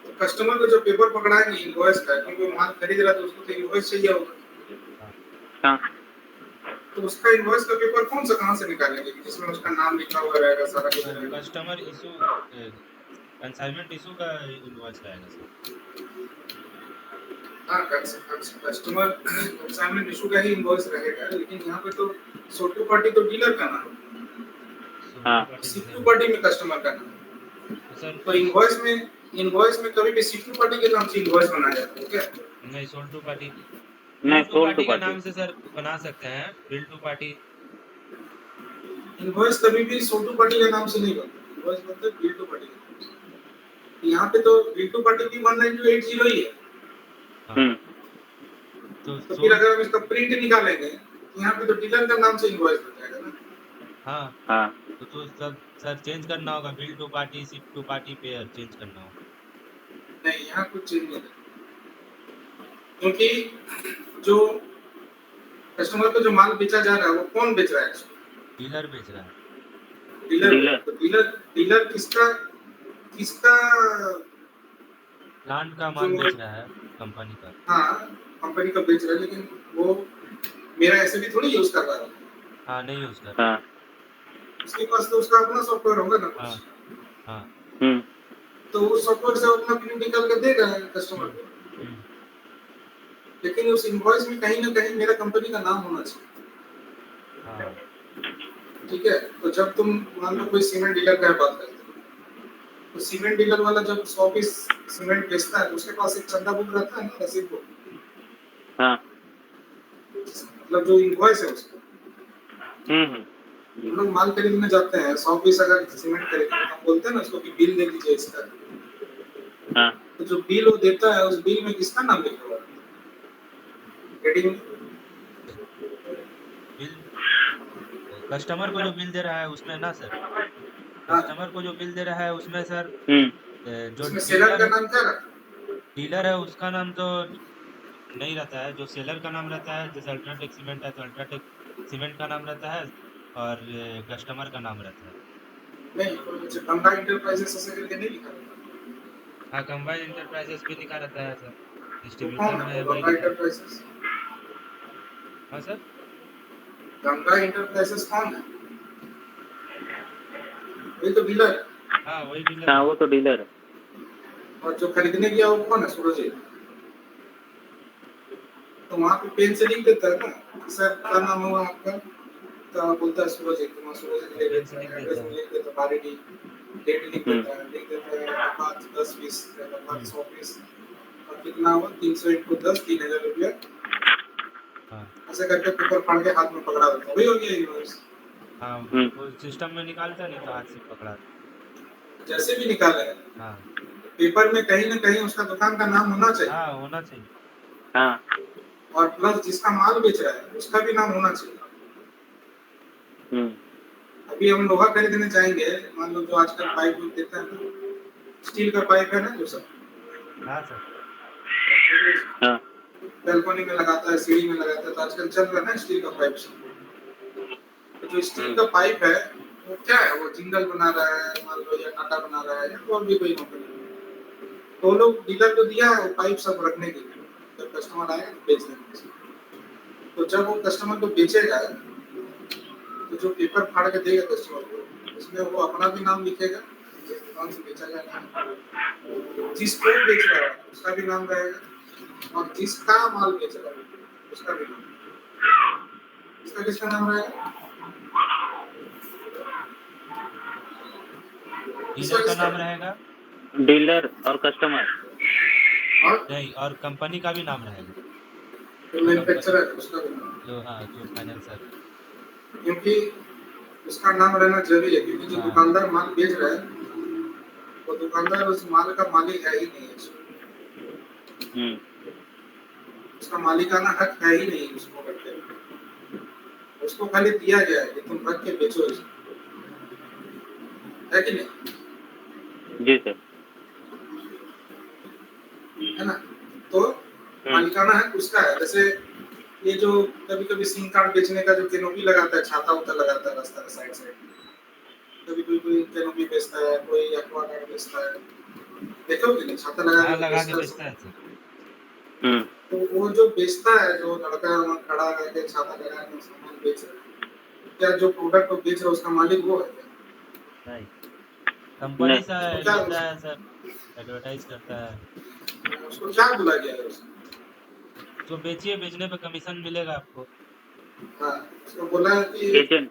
तो कस्टमर को जो पेपर पकड़ाएंगे इनवॉइस का, क्योंकि वो माल खरीद रहा है तो उसको तो इनवॉइस चाहिए होगा। हाँ तो उसका इनवॉइस का पेपर कौन सा कहाँ से निकालेंगे जिसमें उसका नाम लिखा हुआ रहेगा, सारा कुछ रहेगा? कस्टमर इशू कंसाइनमेंट इशू का इनवॉइस रहेगा सर। हाँ, कस्टमर कंसाइनमेंट इशू का ही इनवॉइस रहेगा, लेकिन यहाँ पे तो सोटू पार्टी तो डीलर का नाम है, हाँ सीटू पार्टी में कस्टमर का नाम है। तो सर तो इनवॉइस में कभी भी सीटू पार्टी के नाम से इनवॉइस बनाया जाता है क्या? नहीं, सोल्ड टू पार्टी नहीं, bill to sold to party के पार्टी। नाम से सर बना सकते हैं, बिल टू पार्टी। इनवॉइस कभी भी सोटू पार्टी के नाम से नहीं बनता, इनवॉइस बनता है बिल टू पार्टी के नाम से। यहाँ पे तो बिल टू पार्टी भी 19280 ही है। हाँ हम्म तो तो फिर सोल्ड अगर हम इसका प्रिंट निकालेंगे तो यहाँ पे तो डीलर का नाम से इनवॉइस बन जाएगा ना। हाँ हाँ तो सर चेंज करना होगा, bill to party ship to party payer change करना होगा। नहीं, यहाँ कुछ चेंज नहीं है, क्योंकि जो कस्टमर को जो माल बेचा जा रहा है वो कौन बेच रहा है इसको? डीलर बेच रहा है। डीलर। तो डीलर किसका किसका प्लांट का जो माल बेच रहा है, कंपनी का। हाँ कंपनी का बेच रहा है, लेकिन वो मेरा ऐसे भी थोड़ी यूज कर रहा है। हाँ नहीं यूज कर। हाँ उसके पास तो उसका अपना सॉफ्टवेयर होगा ना हाँ कुछ, हाँ हम्म तो उस सॉफ्टवेयर से अपना प्रिंट निकाल के देगा कस्टमर को। हम्म, लेकिन उस इनवॉइस में कहीं ना कहीं मेरा कंपनी का नाम होना चाहिए। हाँ ठीक है, तो जब तुम मान लो कोई सीमेंट डीलर का बात करते हो, तो सीमेंट डीलर वाला जब 100 पीस सीमेंट बेचता है तो उसके पास एक चंदा बुक रहता है ना, रसीद बुक, हाँ मतलब जो इनवॉइस है उसको। हम्म हम लोग माल खरीदने जाते हैं, 100 पीस अगर सीमेंट खरीदते हैं, हम बोलते हैं ना उसको कि बिल दे दीजिए इसका। हाँ तो जो बिल वो देता है, उस बिल में किसका नाम लिखा हुआ है? हेडिंग। बिल कस्टमर को जो बिल दे रहा है उसमें ना सर, हाँ, कस्टमर को जो बिल दे रहा है उसमें सर हम्म जो उसमें सेलर का डीलर नाम क्या रखा? डीलर है उसका नाम तो नहीं रहता है। जो सेलर का नाम रहता है, जैसे अल्ट्राटेक सीमेंट है तो अल्ट्राटेक सीमेंट का नाम रहता है, और कस्टमर का नाम रहता है। नहीं, तो गंगा इंटरप्राइजेस ऐसे करके नहीं लिखा रहता। हाँ, कंबाइन इंटरप्राइजेस भी लिखा रहता है सर, वो कौन डिस्ट्रीब्यूटर है में वो वही गंगा लिखा है। इंटरप्राइजेस? हाँ सर। गंगा इंटरप्राइजेस कौन है? वही तो डीलर है। हाँ वही डीलर हाँ है। वो तो डीलर है। और जो खरीदने गया वो कौन है? सूरज है। तो वहाँ पे पेन से लिख देता है ना कि सर क्या नाम हुआ आपका, तो बोलता है सूरज है, तो वहाँ सूरज हाँ, ले पेन से लेता लिख है, एड्रेस देता में है। लिख देता है, बारी डेट लिख हम्म देता है, लिख देता है बात 10 पीस, बात हम्म, 100 पीस, और कितना हुआ 300 इंटू 10, 3000 रुपया। हाँ ऐसे करके पेपर फाड़ के हाथ में पकड़ा देता है, वही हो गया इनवॉइस। हाँ हम्म वो सिस्टम में निकालता नहीं तो हाथ से पकड़ा। जैसे भी निकाले, हाँ पेपर में कहीं ना कहीं उसका दुकान का नाम होना चाहिए, हाँ होना चाहिए। हाँ और प्लस जिसका माल बेच रहा है उसका भी नाम होना चाहिए। हम्म अभी हम लोहा खरीदने जाएंगे, मान लो जो आजकल पाइप देता है ना, स्टील का पाइप है ना जो सब हाँ सर। हाँ बैल्कनी में लगाता है, सीढ़ी में लगाता है, तो आजकल चल रहा है ना स्टील का पाइप सब। तो जो स्टील हम्म का पाइप है वो क्या है, वो जिंगल बना रहा है मान लो, या टाटा बना रहा है, या और भी कोई कंपनी। तो वो लोग डीलर को दिया है वो पाइप सब रखने के लिए, जब कस्टमर आएगा तो बेच देंगे। तो जब वो कस्टमर को बेचेगा तो जो पेपर फाड़ के देगा कस्टमर को, उसमें वो अपना भी नाम लिखेगा, जिस दुकान से बेचा जा रहा है, जिसको बेच रहा है उसका भी नाम रहेगा, और जिसका माल बेच रहा है उसका भी नाम। इसका किसका नाम रहेगा? इसका डीलर का किसका? नाम रहेगा। डीलर और कस्टमर। और नहीं, और कंपनी का भी नाम रहेगा। जो कंपनी मैन्युफैक्चरर है उसका भी नाम, जो, हाँ जो फाइनेंसर। क्योंकि उसका नाम रहना जरूरी है, क्योंकि जो हाँ दुकानदार माल बेच रहा है वो दुकानदार उस माल का मालिक है ही नहीं है, हम्म उसका मालिकाना हक है ही नहीं उसको रखते, उसको खाली दिया गया है कि तुम रख के बेचो इसको, है कि नहीं? जी सर। है ना? तो मालिकाना हक उसका है। जैसे ये जो कभी कभी सिम कार्ड बेचने का जो कैनोपी लगाता है, छाता उता लगाता है रास्ता के साइड साइड, कभी कोई कोई कैनोपी बेचता है, कोई एक्वा गार्ड बेचता है, देखो कि नहीं छाता लगा हाँ के लगा के बेचता है बेचता सब। है सर। तो वो जो बेचता है, जो लड़का वहाँ खड़ा करके छाता लगा के सामान बेच रहा है, क्या जो प्रोडक्ट वो बेच रहा है उसका मालिक वो है क्या? नहीं, कंपनी नहीं सा तो क्या लेता है सर, एडवर्टाइज करता है। उसको क्या बुला गया है उसने? जो बेचिए, बेचने पे कमीशन मिलेगा आपको। हाँ, उसको बोला है कि एजेंट।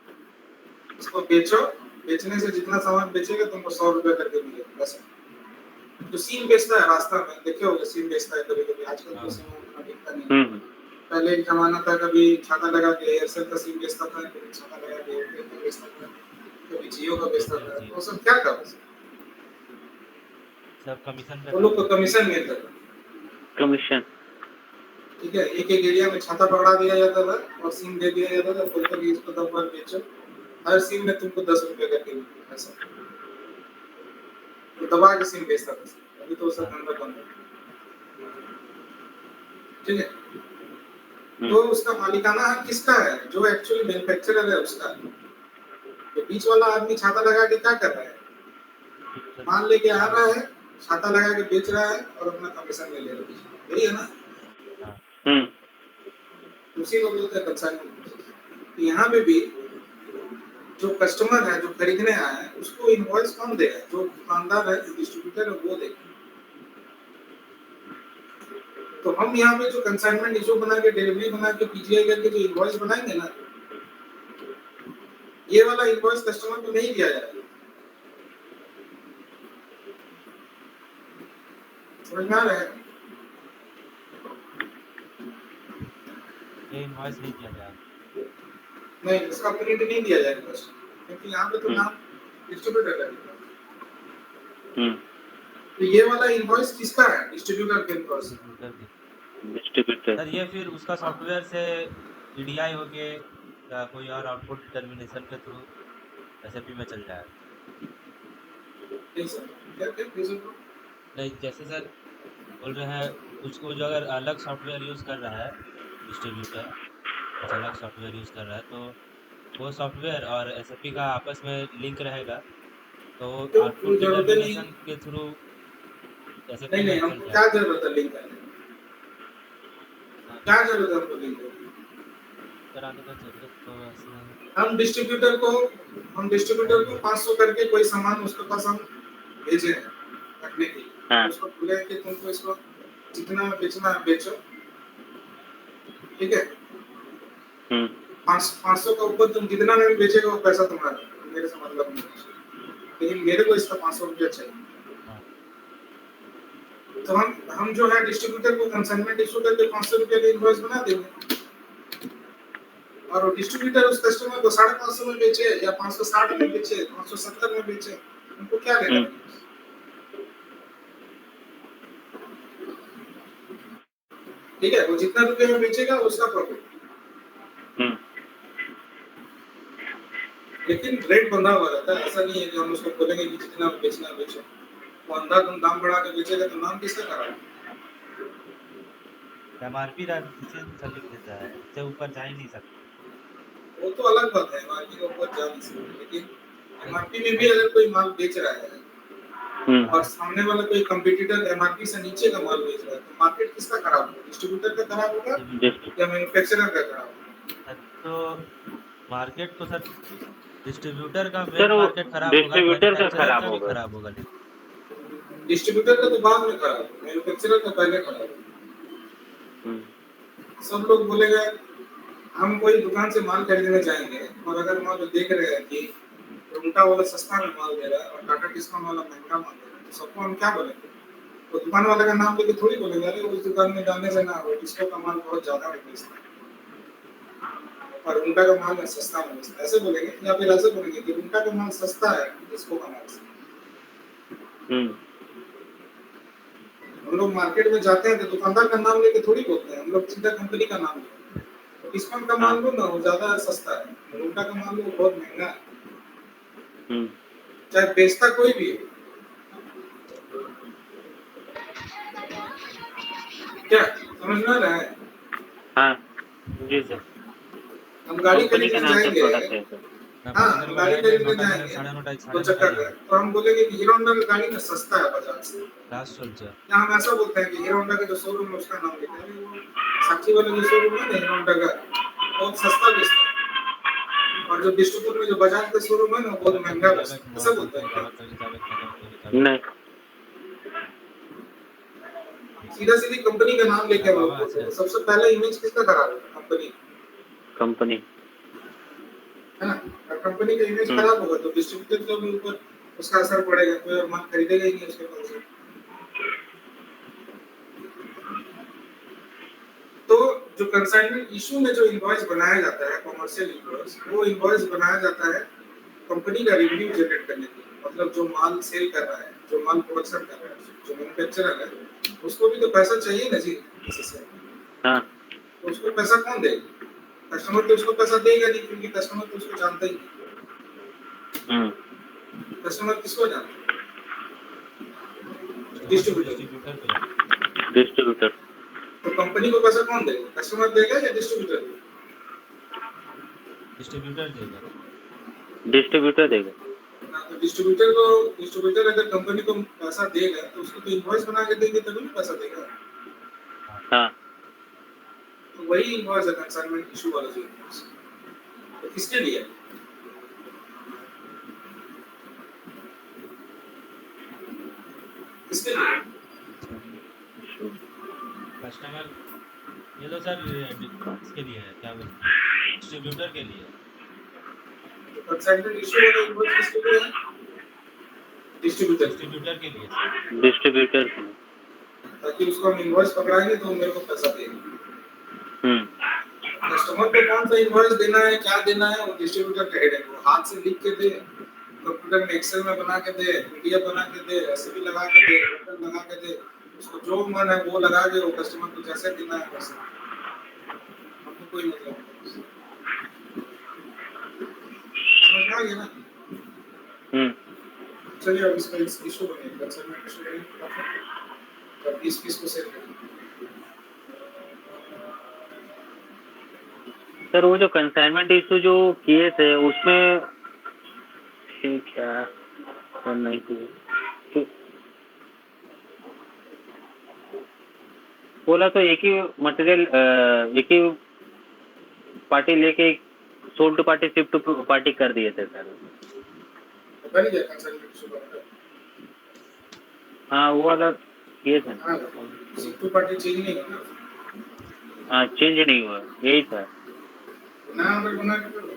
इसको बेचो, बेचने से जितना सामान बेचेगा तुमको 100 रुपए करके मिलेगा बस। जो सीम बेचता है रास्ता में, देखे होगे सीम बेचता है कभी कभी, आजकल तो हाँ, सीम उतना बिकता नहीं। पहले एक जमाना था, कभी छाता लगा के एयरसेल का सिम बेचता था, कभी छाता लगा के एयरटेल का बेचता था, कभी जियो का बेचता एयरटेल था। जियो वो सब क्या था बस, सब कमीशन पे वो काम लोग को करता कमीशन मिलता था। कमीशन। ठीक है, एक एक एरिया में छाता पकड़ा दिया जाता था और सिम दे दिया जाता था, बोलते कि इसको 10 बार बेचो, हर सिम में तुमको 10 रुपए करके मिलेगा ऐसा। तो दबा के सिम बेचता था। अभी तो वो सब हाँ, धंधा बंद है। ठीक है, हम्म, तो उसका मालिकाना हक किसका है? जो एक्चुअली मैन्युफैक्चरर है उसका। तो बीच वाला आदमी छाता लगा के क्या कर रहा है? सर, माल लेके आ रहा है, छाता लगा के बेच रहा है और अपना कमीशन ले ले रहा है। यही है ना? हाँ, हम्म, उसी को बोलते हैं कंसाइनमेंट। यहाँ पे भी जो कस्टमर है, जो खरीदने आया है, उसको इनवॉइस कौन देगा? जो दुकानदार है, जो डिस्ट्रीब्यूटर है, वो देगा। तो हम यहाँ पे जो कंसाइनमेंट इशू बना के, डिलीवरी बना के, पीजीआई करके जो इनवॉइस बनाएंगे ना, ये वाला इनवॉइस कस्टमर को नहीं दिया जाएगा। समझ में आ रहा है? ये इनवॉइस नहीं दिया जाएगा। नहीं, इसका प्रिंट नहीं दिया जाएगा कस्टमर, क्योंकि यहाँ पे तो हम्म, नाम डिस्ट्रीब्यूटर का लिखा है। हम्म, तो ये वाला इनवॉइस किसका है? डिस्ट्रीब्यूटर का इनवॉइस। डिस्ट्रीब्यूटर की। डिस्ट्रीब्यूटर। सर ये फिर उसका सॉफ्टवेयर से ईडीआई हो के या कोई और आउटपुट डिटर्मिनेशन के थ्रू एसएपी में चल जाएगा। नहीं सर, क्या क्या फिर से बोलो। नहीं, जैसे सर बोल रहे हैं, उसको जो अगर अलग सॉफ्टवेयर यूज़ कर रहा है डिस्ट्रीब्यूटर, कुछ अलग सॉफ्टवेयर यूज़ कर रहा है, तो वो सॉफ्टवेयर और एसएपी का आपस में लिंक रहेगा, तो क्यों आउटपुट जरूरत है नहीं? डिटर्मिनेशन के थ्रू एसएपी नहीं में नहीं, चल हमको क्या जाएगा। जरूरत है लिंक करने की? हाँ, क्या जरूरत है हमको लिंक करने की? कराने का जरूरत तो ऐसे हम डिस्ट्रीब्यूटर को हम है डिस्ट्रीब्यूटर को नहीं। 500 करके कोई सामान उसके पास हम भेजे हैं रखने के लिए। हाँ। उसको बोले कि तुमको इसको जितना बेचना है बेचो। ठीक है, हम्म, 500 का ऊपर तुम जितना में भी बेचेगा वो पैसा तुम्हारा, मेरे से मतलब नहीं। लेकिन मेरे को इसका 500 रुपया चाहिए। हाँ, तो हम जो है डिस्ट्रीब्यूटर को कंसाइनमेंट इशू करके 500 रुपया का इनवॉइस बना देंगे, और वो डिस्ट्रीब्यूटर उस कस्टमर को 550 में बेचे या 560 में बेचे, 570 में बेचे, उनको क्या लेना हम्म, है? ठीक है, वो जितना रुपये में बेचेगा उसका प्रॉफिट। हम्म, लेकिन रेट बंधा हुआ रहता है, ऐसा नहीं है कि हम उसको बोलेंगे कि जितना बेचना है बेचो। वो अंधाधुंध दाम बढ़ा के बेचेगा तो नाम किसका खराब? एमआरपी नीचे सर लिख देता है, इससे ऊपर जा ही नहीं सकता। वो तो अलग बात है, एमआरपी के ऊपर जा नहीं सकते, लेकिन नहीं, एमआरपी में भी नहीं, अगर कोई माल बेच रहा है और हाँ, सामने वाला कोई कंपटीटर एमआरपी से नीचे का माल बेच रहा है, तो मार्केट किसका खराब होगा? डिस्ट्रीब्यूटर का खराब होगा डिस्ट- या मैन्युफैक्चरर का खराब होगा? सर तो मार्केट तो सर डिस्ट्रीब्यूटर का सर मेन वो मार्केट खराब होगा, डिस्ट्रीब्यूटर का मैन्युफैक्चरर खराब का भी होगा। खराब होगा, लेकिन डिस्ट्रीब्यूटर का तो बाद में खराब होगा, मैन्युफैक्चरर का पहले खराब होगा। हम्म, सब लोग बोलेगा, हम कोई दुकान से माल खरीदने जाएंगे और अगर मान लो देख रहे हैं कि रुंटा वाला सस्ता में माल दे रहा है और टाटा डिस्काउंट वाला महंगा माल दे रहा है, तो सबको हम क्या बोलेंगे? तो दुकान वाले का नाम लेके थोड़ी बोलेंगे अरे उस दुकान में जाने से ना हो, इसको का माल बहुत ज्यादा में बेचता है और रुंटा का माल सस्ता में बेचता है, ऐसे बोलेंगे। या फिर ऐसे बोलेंगे कि रुंटा का माल सस्ता है, इसको का माल सस्ता हम्म, है। हम लोग मार्केट में जाते हैं तो दुकानदार का नाम लेके थोड़ी बोलते हैं, हम लोग सीधा कंपनी का नाम लेते हैं। डिस्काउंट का हाँ, माल लो ना, वो ज्यादा सस्ता है, रुंटा का माल लो बहुत महंगा है, हम्म, चाहे बेचता कोई भी हो। क्या समझ में आ रहा है? हाँ, जी हाँ सर। सर, हम गाड़ी कंपनी के खरीदने नाम से जाएंगे, प्रोडक्ट है सर। मैं हाँ 15 को गाड़ी जाएंगे, खरीदने नौका जाएंगे साढ़े नौ दो आ चक्कर का, जाएगा। तो हम बोलेंगे कि हीरो होंडा का गाड़ी ना सस्ता है बजाज से, लास्ट चलছে या हम ऐसा बोलते हैं कि हीरो होंडा का जो शोरूम है उसका नाम लेते हैं, वो साक्षी वाला जो शोरूम है ना हीरो होंडा का बहुत सस्ता बेचता है, और जो बिष्टुपुर में जो बजाज का शोरूम है ना वो बहुत जावेद महंगा जावेद बेचता है, ऐसा मोबाइल बोलते करते हैं हैं, क्या? जावेद नहीं। सीधा सीधी कंपनी का नाम लेके हम लोग बाबा बोलते हैं, আছে तो सबसे पहले इमेज किसका खराब है? Company, company. है ना? और कंपनी का इमेज हम्म। खराब होगा तो डिस्ट्रीब्यूटर के भी ऊपर उसका असर पड़ेगा, कोई और माल खरीदेगा ही नहीं उसके पास से। तो जो कंसाइनमेंट इशू में जो इनवॉइस बनाया जाता है कमर्शियल इनवॉइस, वो इनवॉइस बनाया जाता है कंपनी का रेवेन्यू जनरेट करने के लिए, मतलब जो माल सेल कर रहा है, जो माल प्रोडक्शन कर रहा है, जो मैन्युफैक्चरर है, उसको भी तो पैसा चाहिए ना जी किसी से, हाँ। तो उसको पैसा कौन देगा? कस्टमर तो उसको पैसा देगा नहीं, क्योंकि कस्टमर तो उसको जानता ही नहीं। हम्म। कस्टमर किसको जानता है? कस्टमर तो डिस्ट्रीब्यूटर। डिस्ट्रीब्यूटर को जाता डिस्ट्रीब्यूटर। तो कंपनी को पैसा कौन देगा? कस्टमर देगा या डिस्ट्रीब्यूटर? डिस्ट्रीब्यूटर देगा। डिस्ट्रीब्यूटर देगा। तो डिस्ट्रीब्यूटर अगर कंपनी को पैसा देगा तो उसको तो इनवॉइस बना के देंगे तभी ना पैसा देगा। हाँ। तो वही इनवॉइस है कंसाइनमेंट इशू वाला जो इनवॉइस, तो किसके लिए? किसके लिए? कस्टमर, ये तो सर इसके लिए है, क्या बोलते हैं, डिस्ट्रीब्यूटर के लिए। तो कंसाइनमेंट इशू वाला इनवॉइस किसके लिए है? डिस्ट्रीब्यूटर, डिस्ट्रीब्यूटर के लिए सर। डिस्ट्रीब्यूटर। ताकि उसको हम इनवॉइस पकड़ाएंगे तो वो मेरे को पैसा देगा। हम्म। कस्टमर को कौन सा इनवॉइस देना है, क्या देना है, वो डिस्ट्रीब्यूटर का हेड है, वो हाथ से लिख के दे, कंप्यूटर में एक्सेल में बना के दे, पीडीएफ बना के दे, रेसिपी लगा के दे, बटन लगा के दे, उसको जो मन है वो लगा के, वो कस्टमर को जैसे देना है वैसे, हमको कोई मतलब नहीं। समझ में आ गया ना? हम्म। चलिए अब इसका इशू बनेगा, कंसर्न इशू बनेगा, अब इस पीस को सेल करेंगे। सर वो जो कंसाइनमेंट इशू जो किए थे उसमें क्या नहीं थी, बोला तो एक ही मटेरियल एक ही पार्टी लेके सोल्ड पार्टी शिफ्ट पार्टी कर दिए थे सर। बन गया कंसर्न इशू बनेगा। हाँ वो वाला किए थे। हाँ, शिफ्ट पार्टी चेंज नहीं होगा, हाँ चेंज नहीं हुआ, यही था। नया ऑर्डर बना के करो।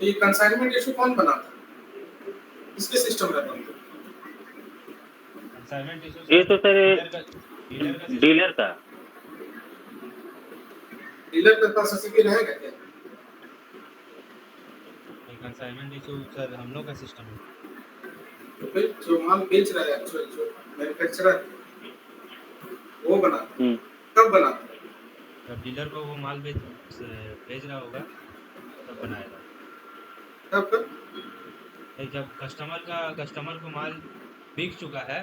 तो ये कंसाइनमेंट इशू कौन बनाता है? किसके सिस्टम में बनता है? कंसाइनमेंट इशू ये तो सर डीलर का system। डीलर का। डीलर के पास एसपी रहेगा क्या? कंसाइनमेंट इशू सर हम लोग का सिस्टम है। तो फिर जो माल बेच रहा है, जो मैन्युफैक्चरर वो बनाता है, हम्म। कब बनाता है? जब डीलर को वो माल भेज रहा होगा तब बनाएगा। कब? जब कस्टमर को माल बिक चुका है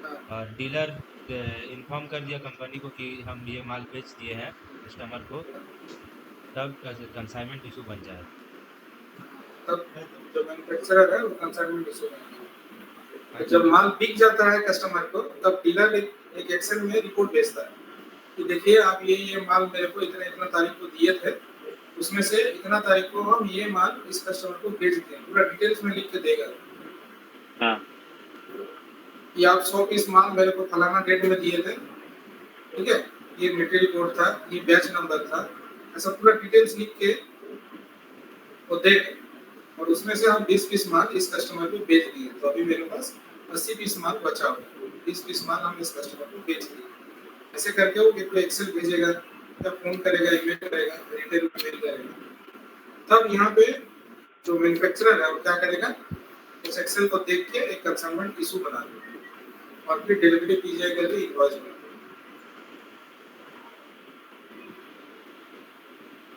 हाँ, और डीलर इन्फॉर्म कर दिया कंपनी को कि हम ये माल बेच दिए हैं कस्टमर को, तब कंसाइनमेंट इशू बन जाएगा। तब जो मैन्युफैक्चरर है वो कंसाइनमेंट इशू बनाता है। तो जब माल बिक जाता है कस्टमर को, तब डीलर एक एक्सेल में रिपोर्ट भेजता है कि देखिए आप ये माल मेरे को इतना इतना तारीख को दिए थे, उसमें से इतना तारीख को हम ये माल इस कस्टमर को भेज दिए, पूरा डिटेल्स में लिख के देगा। हाँ। कि आप 100 पीस माल मेरे को फलाना डेट में दिए थे, ठीक है, ये मटेरियल कोड था, ये बैच नंबर था, ऐसा पूरा डिटेल्स लिख के वो देगा, और उसमें से हम 20 पीस माल इस कस्टमर को बेच दिए, तो अभी मेरे पास 80 पीस माल बचा हुआ, 20 पीस माल हम इस कस्टमर को बेच दिए। ऐसे करके वो कोई एक्सेल भेजेगा या फोन करेगा, ईमेल करेगा, रिटेल मेल करेगा, तब यहाँ पे जो मैन्युफैक्चरर है वो क्या करेगा, उस एक्सेल को देख के एक कंसाइनमेंट इशू बना देगा और फिर डिलीवरी की जाएगी इनवॉइस बना,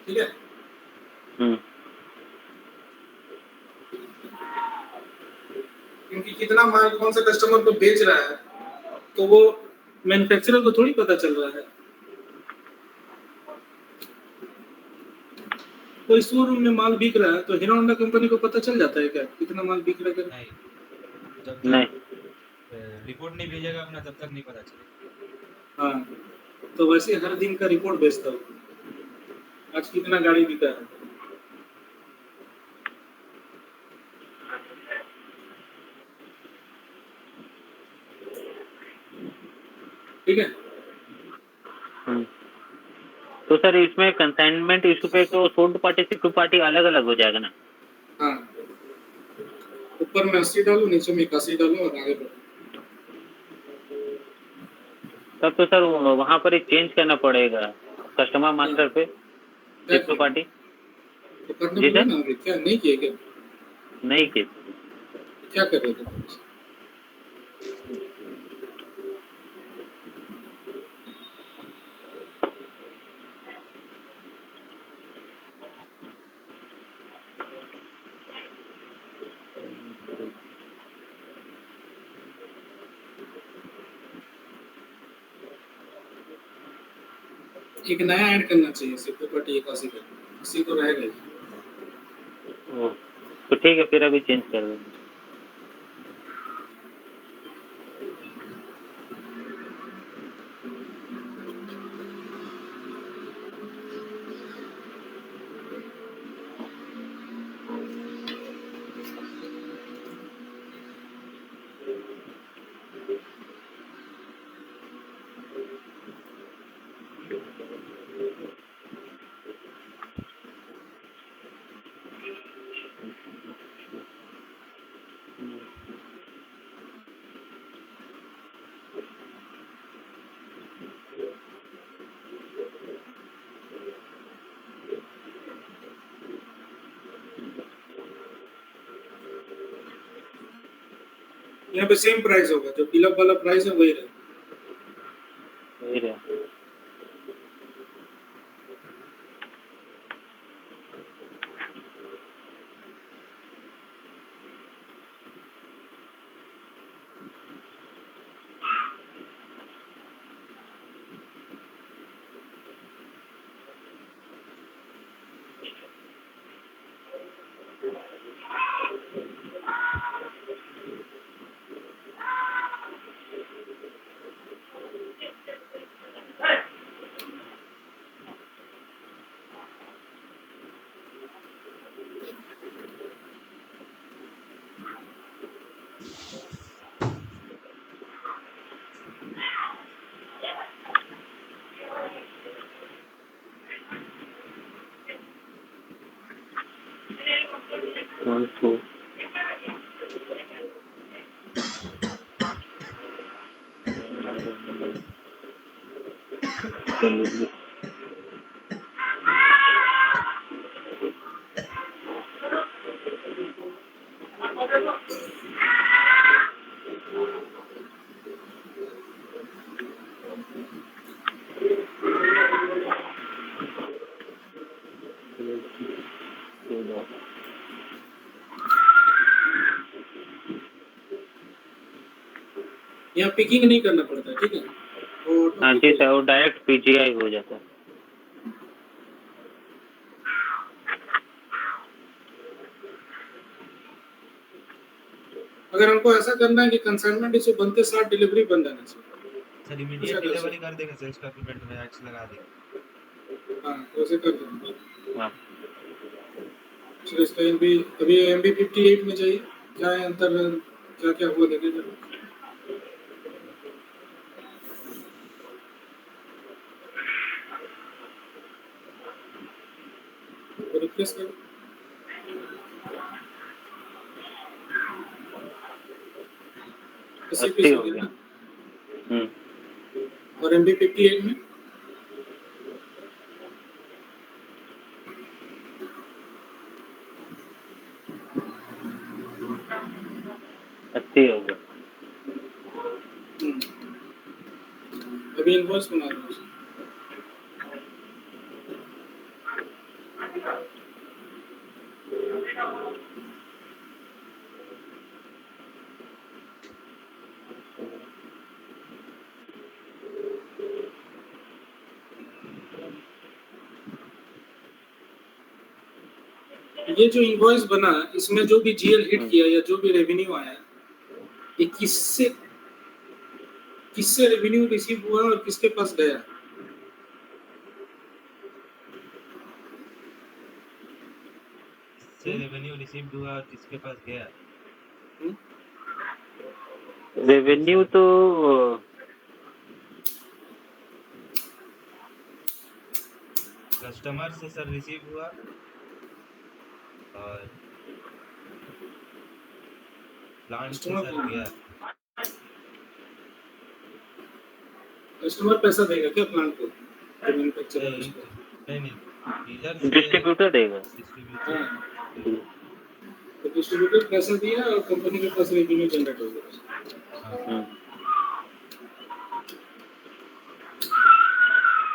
ठीक है? कितना माल कौन सा कस्टमर को बेच रहा है, तो वो मैन्युफैक्चरर को थोड़ी पता चल रहा है। कोई शोरूम में माल बिक रहा है तो हीरो होंडा कंपनी को पता चल जाता है क्या कितना माल बिक रहा है? नहीं, जब नहीं। तक रिपोर्ट नहीं भेजेगा अपना तब तक नहीं पता चलेगा। हाँ, तो वैसे हर दिन का रिपोर्ट भेजता हूँ, आज कितना गाड़ी बिका है। ठीक है। तो सर इसमें कंसाइनमेंट इशू पे तो थर्ड पार्टी सेकंड पार्टी अलग अलग हो जाएगा ना? हाँ, ऊपर में 80 डालो, नीचे में 81 डालो और आगे बढ़ो। तब तो सर वहाँ पर ही चेंज करना पड़ेगा कस्टमर मास्टर पे सेकंड पार्टी। तो करना जी पड़ेगा सर, ना, अभी क्या नहीं किए क्या? नहीं की। क्या कर रहे थे? एक नया ऐड करना चाहिए, सेकंड पार्टी 81 का, इसी तो रहेगा ही। तो ठीक है, फिर अभी चेंज कर देंगे। यहाँ पे सेम प्राइस होगा, जो फिलअप वाला प्राइस है वही रहेगा। वही रहा। One, two. यहाँ पिकिंग नहीं करना पड़ता, ठीक है? वो हाँ जी सर, वो डायरेक्ट पीजीआई हो जाता है। सर कंसाइनमेंट इशू बनते साथ डिलीवरी बंद आना चाहिए। सर इमीडिएट डिलीवरी कर देंगे सेल्स डॉक्यूमेंट में एक्स लगा देंगे। हाँ, तो ऐसे कर देंगे। हाँ। चलो इसका एमबी अभी एमबी 58 में चाहिए, क्या है अंतर, क्या क्या हुआ देखिए जरा। रिफ्रेश करो। 80 पीस हो गया ना? और एमबी 58 में 80 हो गया। अभी इनवॉइस बना रहा हूँ। ये जो इनवॉइस बना इसमें जो भी जीएल हिट किया या जो भी रेवेन्यू आया, ये किससे रेवेन्यू रिसीव हुआ और किसके पास गया? से रेवेन्यू रिसीव्ड हुआ और किसके पास गया? रेवेन्यू तो कस्टमर से सर रिसीव हुआ और प्लांट से सर गया। कस्टमर पैसा देगा क्या प्लांट को? मैन्युफैक्चरर उसको? नहीं डीलर से डिस्ट्रीब्यूटर देगा। डिस्ट्रीब्यूटर। हाँ, तो डिस्ट्रीब्यूटर पैसा दिया और कंपनी के पास रेवेन्यू जनरेट हो गया।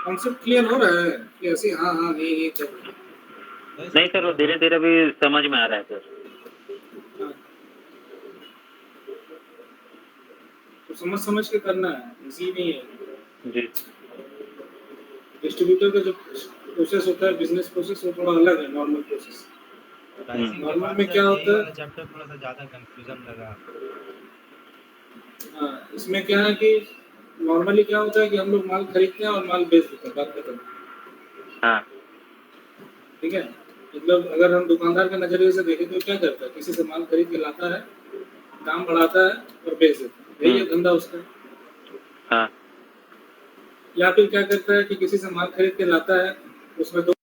कॉन्सेप्ट क्लियर हो रहा है कि ऐसे हाँ नहीं कर रहे हैं? नहीं सर, वो धीरे धीरे भी समझ में आ रहा है सर। हाँ। तो समझ के करना है, इजी नहीं है जी। डिस्ट्रीब्यूटर का जो प्रोसेस होता है, बिजनेस प्रोसेस, वो थोड़ा अलग है नॉर्मल प्रोसेस। नॉर्मल में क्या होता है, चैप्टर थोड़ा सा ज्यादा कंफ्यूजन लगा। हाँ, इसमें क्या है कि नॉर्मली क्या होता है कि हम लोग माल खरीदते हैं और माल बेच देते हैं, बात खत्म। हाँ ठीक है, मतलब अगर हम दुकानदार के नजरिए से देखें तो क्या करता है, किसी से माल खरीद के लाता है, दाम बढ़ाता है और बेच देता है, यही है धंधा उसका। हाँ या फिर क्या करता है कि किसी से माल खरीद के लाता है, उसमें 2